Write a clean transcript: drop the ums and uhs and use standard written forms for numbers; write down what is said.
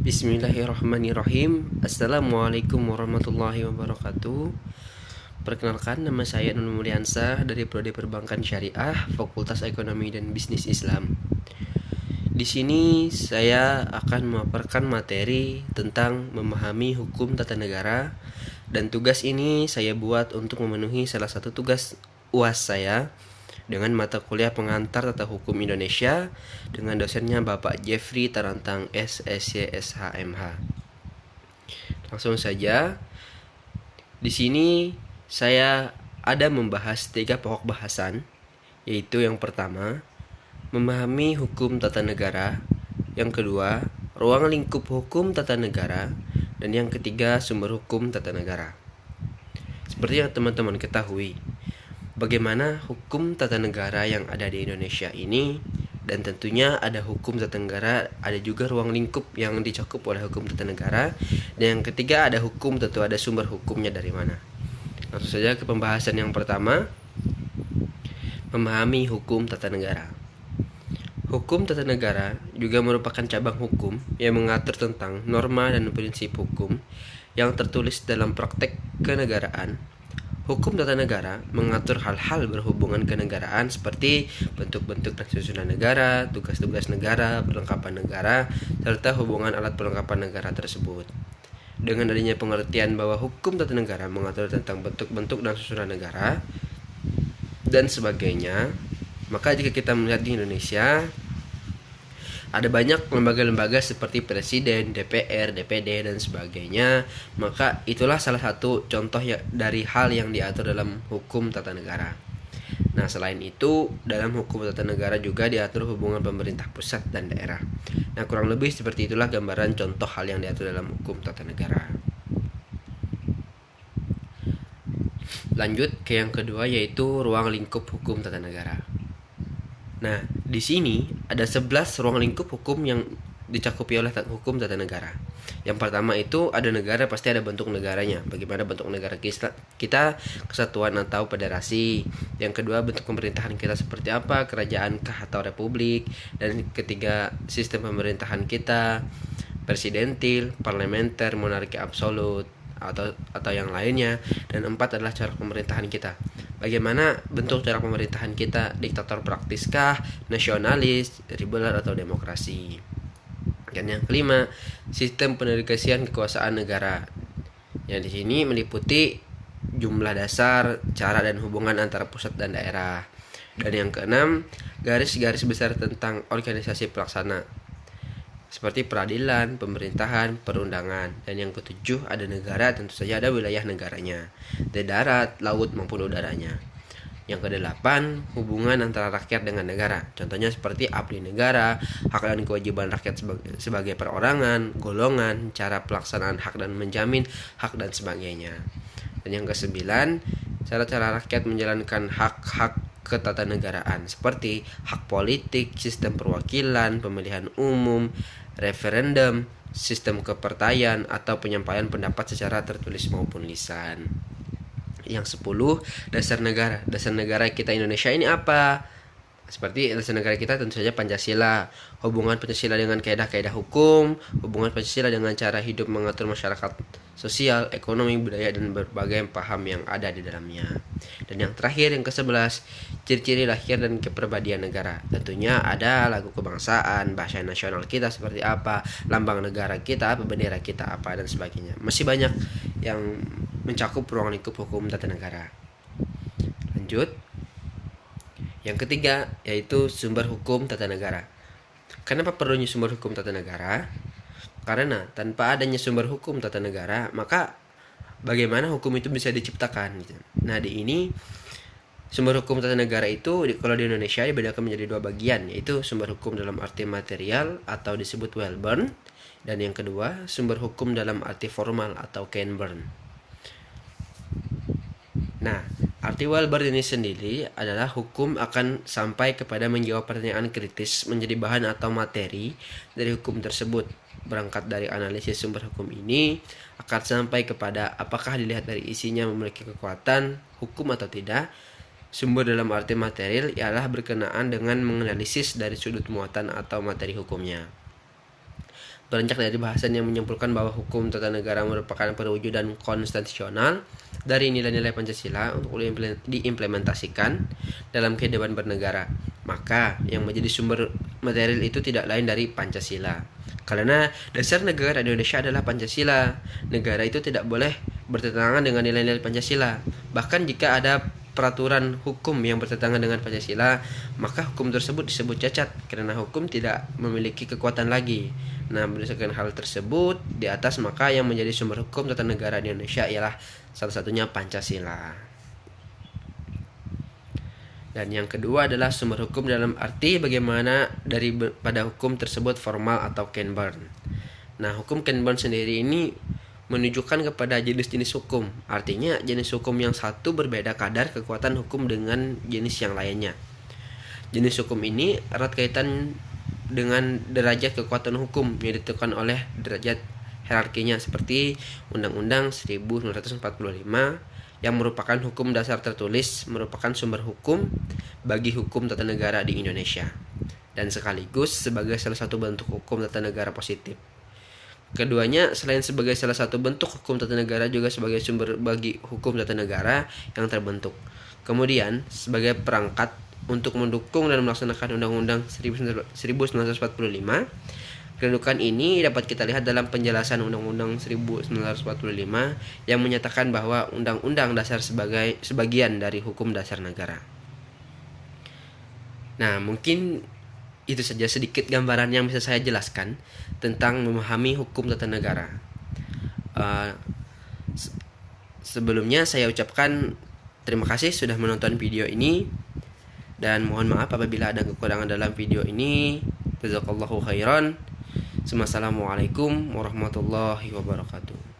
Bismillahirrahmanirrahim. Assalamualaikum warahmatullahi wabarakatuh. Perkenalkan, nama saya Nun Mulyansah dari Prodi Perbankan Syariah, Fakultas Ekonomi dan Bisnis Islam. Di sini saya akan memaparkan materi tentang memahami hukum tata negara, dan tugas ini saya buat untuk memenuhi salah satu tugas UAS saya dengan mata kuliah pengantar tata hukum Indonesia dengan dosennya Bapak Jeffrey Tarantang SSC SHMH. Langsung saja, di sini saya ada membahas 3 pokok bahasan, yaitu yang pertama, memahami hukum tata negara, yang kedua, ruang lingkup hukum tata negara, dan yang ketiga, sumber hukum tata negara. Seperti yang teman-teman ketahui, bagaimana hukum tata negara yang ada di Indonesia ini, dan tentunya ada hukum tata negara, ada juga ruang lingkup yang dicakup oleh hukum tata negara, dan yang ketiga ada hukum, tentu ada sumber hukumnya dari mana. Langsung saja ke pembahasan yang pertama, memahami hukum tata negara. Hukum tata negara juga merupakan cabang hukum yang mengatur tentang norma dan prinsip hukum yang tertulis dalam praktek kenegaraan. Hukum tata negara mengatur hal-hal berhubungan kenegaraan seperti bentuk-bentuk dan susunan negara, tugas-tugas negara, perlengkapan negara, serta hubungan alat perlengkapan negara tersebut. Dengan adanya pengertian bahwa hukum tata negara mengatur tentang bentuk-bentuk dan susunan negara dan sebagainya, maka jika kita melihat di Indonesia, ada banyak lembaga-lembaga seperti Presiden, DPR, DPD, dan sebagainya. Maka itulah salah satu contoh dari hal yang diatur dalam hukum tata negara. Nah, selain itu, dalam hukum tata negara juga diatur hubungan pemerintah pusat dan daerah. Nah, kurang lebih seperti itulah gambaran contoh hal yang diatur dalam hukum tata negara. Lanjut ke yang kedua, yaitu ruang lingkup hukum tata negara. Nah, di sini ada 11 ruang lingkup hukum yang dicakupi oleh hukum tata negara. Yang pertama itu ada negara, pasti ada bentuk negaranya. Bagaimana bentuk negara kita, kesatuan atau federasi. Yang kedua, bentuk pemerintahan kita seperti apa, kerajaanKah atau republik. Dan ketiga, sistem pemerintahan kita, presidentil, parlementer, monarki absolut, atau yang lainnya. Dan 4 adalah cara pemerintahan kita. Bagaimana bentuk cara pemerintahan kita, diktator praktiskah, nasionalis, liberal atau demokrasi. Dan yang kelima, sistem pendelegasian kekuasaan negara. Yang di sini meliputi jumlah dasar, cara dan hubungan antara pusat dan daerah. Dan yang keenam, garis-garis besar tentang organisasi pelaksana seperti peradilan, pemerintahan, perundangan. Dan yang ketujuh, ada negara, tentu saja ada wilayah negaranya, dari darat, laut maupun udaranya. Yang kedelapan, hubungan antara rakyat dengan negara. Contohnya seperti abdi negara, hak dan kewajiban rakyat sebagai perorangan, golongan, cara pelaksanaan hak dan menjamin hak dan sebagainya. Dan yang kesembilan, cara-cara rakyat menjalankan hak-hak ketatanegaraan seperti hak politik, sistem perwakilan, pemilihan umum, referendum, sistem kepartaian, atau penyampaian pendapat secara tertulis maupun lisan. Yang 10, dasar negara. Dasar negara kita Indonesia ini apa? Seperti dasar negara kita tentu saja Pancasila. Hubungan Pancasila dengan kaedah-kaedah hukum, hubungan Pancasila dengan cara hidup mengatur masyarakat sosial, ekonomi, budaya, dan berbagai paham yang ada di dalamnya. Dan yang terakhir, yang ke-11, ciri-ciri lahir dan kepribadian negara. Tentunya ada lagu kebangsaan, bahasa nasional kita seperti apa, lambang negara kita apa, bendera kita apa, dan sebagainya. Masih banyak yang mencakup ruang lingkup hukum tata negara. Lanjut. Yang ketiga, yaitu sumber hukum tata negara. Kenapa perlunya sumber hukum tata negara? Karena tanpa adanya sumber hukum tata negara, maka bagaimana hukum itu bisa diciptakan gitu. Nah, di ini sumber hukum tata negara itu kalau di Indonesia dibedakan menjadi 2 bagian, yaitu sumber hukum dalam arti material atau disebut Welborn, dan yang kedua sumber hukum dalam arti formal atau Kenburn. Nah, arti Welborn ini sendiri adalah hukum akan sampai kepada menjawab pertanyaan kritis menjadi bahan atau materi dari hukum tersebut. Berangkat dari analisis sumber hukum ini akan sampai kepada apakah dilihat dari isinya memiliki kekuatan hukum atau tidak. Sumber dalam arti material ialah berkenaan dengan menganalisis dari sudut muatan atau materi hukumnya. Beranjak dari bahasan yang menyimpulkan bahwa hukum tata negara merupakan perwujudan konstitusional dari nilai-nilai Pancasila untuk diimplementasikan dalam kehidupan bernegara, maka yang menjadi sumber material itu tidak lain dari Pancasila. Karena dasar negara Indonesia adalah Pancasila, negara itu tidak boleh bertentangan dengan nilai-nilai Pancasila. Bahkan jika ada peraturan hukum yang bertentangan dengan Pancasila, maka hukum tersebut disebut cacat karena hukum tidak memiliki kekuatan lagi. Nah, berdasarkan hal tersebut di atas, maka yang menjadi sumber hukum tata negara di Indonesia ialah salah satunya Pancasila. Dan yang kedua adalah sumber hukum dalam arti bagaimana pada hukum tersebut formal atau Ken-Burn. Nah, hukum Ken-Burn sendiri ini menunjukkan kepada jenis-jenis hukum. Artinya jenis hukum yang satu berbeda kadar kekuatan hukum dengan jenis yang lainnya. Jenis hukum ini erat kaitan dengan derajat kekuatan hukum yang ditentukan oleh derajat hierarkinya, seperti Undang-Undang 1945 yang merupakan hukum dasar tertulis, merupakan sumber hukum bagi hukum tata negara di Indonesia dan sekaligus sebagai salah satu bentuk hukum tata negara positif. Keduanya selain sebagai salah satu bentuk hukum tata negara juga sebagai sumber bagi hukum tata negara yang terbentuk kemudian sebagai perangkat untuk mendukung dan melaksanakan Undang-Undang 1945. Kedudukan ini dapat kita lihat dalam penjelasan Undang-Undang 1945 yang menyatakan bahwa Undang-Undang Dasar sebagai sebagian dari hukum dasar negara. Nah, mungkin itu saja sedikit gambaran yang bisa saya jelaskan tentang memahami hukum tata negara. Sebelumnya saya ucapkan terima kasih sudah menonton video ini. Dan mohon maaf apabila ada kekurangan dalam video ini. Jazakallahu khairan. Wassalamualaikum warahmatullahi wabarakatuh.